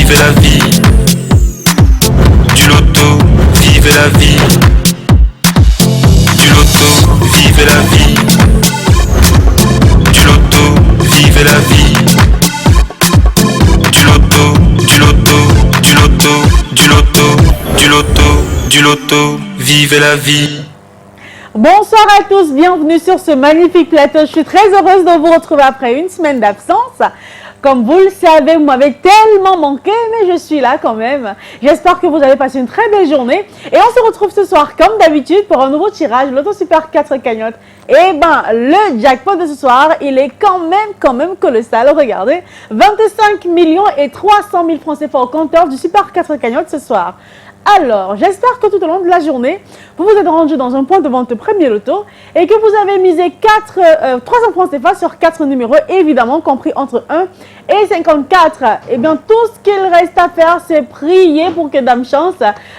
vivez la vie. Du loto, vivez la vie. Du loto, vivez la vie. Du loto, vivez la vie. Du loto, du loto, du loto, du loto, du loto, du loto, vivez la vie. Bonsoir à tous, bienvenue sur ce magnifique plateau. Je suis très heureuse de vous retrouver après une semaine d'absence. Comme vous le savez, vous m'avez tellement manqué, mais je suis là quand même. J'espère que vous avez passé une très belle journée. Et on se retrouve ce soir, comme d'habitude, pour un nouveau tirage, Loto Super 4 cagnottes. Et ben, le jackpot de ce soir, il est quand même colossal. Regardez, 25 millions et 300 000 francs CFA au compteur du Super 4 cagnottes ce soir. Alors, j'espère que tout au long de la journée, vous vous êtes rendu dans un point de vente premier loto et que vous avez misé 300 francs CFA sur 4 numéros, évidemment compris entre 1 et 54. Et bien, tout ce qu'il reste à faire, c'est prier pour que Dame Chance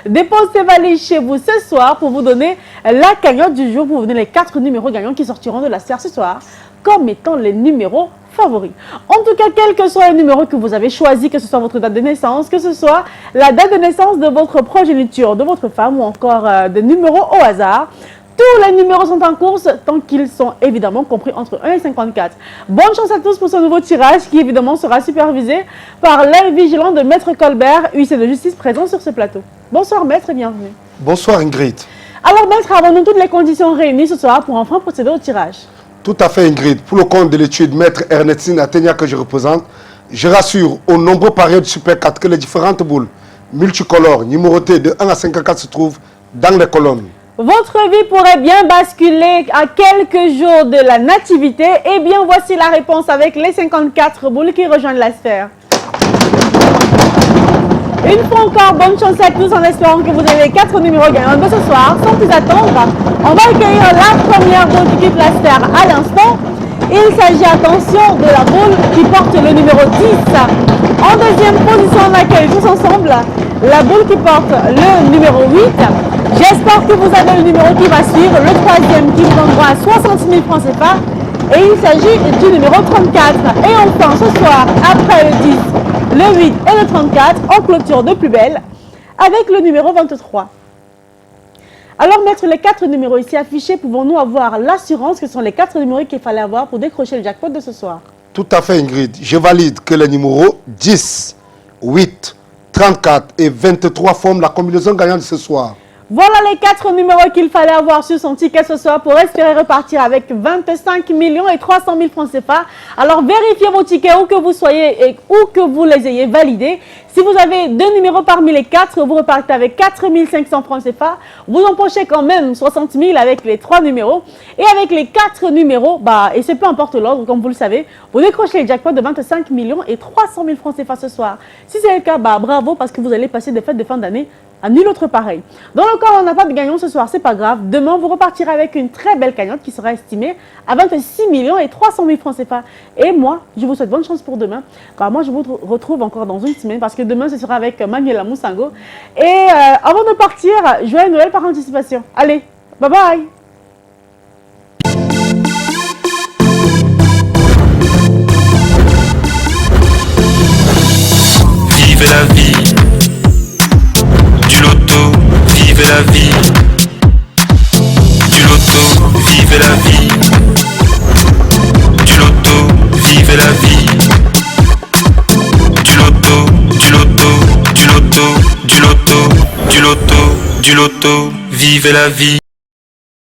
dépose ses valises chez vous ce soir pour vous donner la cagnotte du jour, pour vous donner les 4 numéros gagnants qui sortiront de la sphère ce soir comme étant les numéros favoris. En tout cas, quels que soient les numéros que vous avez choisis, que ce soit votre date de naissance, que ce soit la date de naissance de votre progéniture, de votre femme ou encore des numéros au hasard, tous les numéros sont en course tant qu'ils sont évidemment compris entre 1 et 54. Bonne chance à tous pour ce nouveau tirage qui évidemment sera supervisé par l'œil vigilant de Maître Colbert, huissier de justice présent sur ce plateau. Bonsoir Maître et bienvenue. Bonsoir Ingrid. Alors Maître, avons-nous toutes les conditions réunies ce soir pour enfin procéder au tirage? Tout à fait Ingrid. Pour le compte de l'étude Maître Ernestine Atenia que je représente, je rassure aux nombreux parieurs du Super 4 que les différentes boules multicolores numérotées de 1 à 54 se trouvent dans les colonnes. Votre vie pourrait bien basculer à quelques jours de la nativité. Eh bien, voici la réponse avec les 54 boules qui rejoignent la sphère. Une fois encore, bonne chance à tous en espérant que vous avez les 4 numéros gagnants de ce soir. Sans plus attendre, on va accueillir la première boule qui quitte la sphère à l'instant. Il s'agit, attention, de la boule qui porte le numéro 10. En deuxième position, on accueille tous ensemble la boule qui porte le numéro 8. J'espère que vous avez le numéro qui va suivre, le troisième qui vous donnera 60 000 francs CFA. Et il s'agit du numéro 34. Et enfin, ce soir, après le 10, le 8 et le 34, on clôture de plus belle avec le numéro 23. Alors, Maître, les 4 numéros ici affichés, pouvons-nous avoir l'assurance que ce sont les 4 numéros qu'il fallait avoir pour décrocher le jackpot de ce soir? Tout à fait Ingrid. Je valide que les numéros 10, 8, 34 et 23 forment la combinaison gagnante de ce soir. Voilà les 4 numéros qu'il fallait avoir sur son ticket ce soir pour espérer repartir avec 25 millions et 300 000 francs CFA. Alors vérifiez vos tickets où que vous soyez et où que vous les ayez validés. Si vous avez 2 numéros parmi les 4, vous repartez avec 4 500 francs CFA. Vous empochez quand même 60 000 avec les 3 numéros. Et avec les 4 numéros, et c'est peu importe l'ordre, comme vous le savez, vous décrochez les jackpots de 25 millions et 300 000 francs CFA ce soir. Si c'est le cas, bravo parce que vous allez passer des fêtes de fin d'année à nul autre pareil. Dans le cas où on n'a pas de gagnant ce soir, c'est pas grave. Demain, vous repartirez avec une très belle cagnotte qui sera estimée à 26 millions et 300 000 francs CFA. Et moi, je vous souhaite bonne chance pour demain. Car moi, je vous retrouve encore dans une semaine parce que demain, ce sera avec Manuela Moussango. Et avant de partir, joyeux Noël par anticipation. Allez, bye bye. Vivez la vie. Du loto, vivez la vie. Du loto, vivez la vie. Du loto, vivez la vie. Du loto, du loto, du loto, du loto, du loto, du loto, vivez la vie.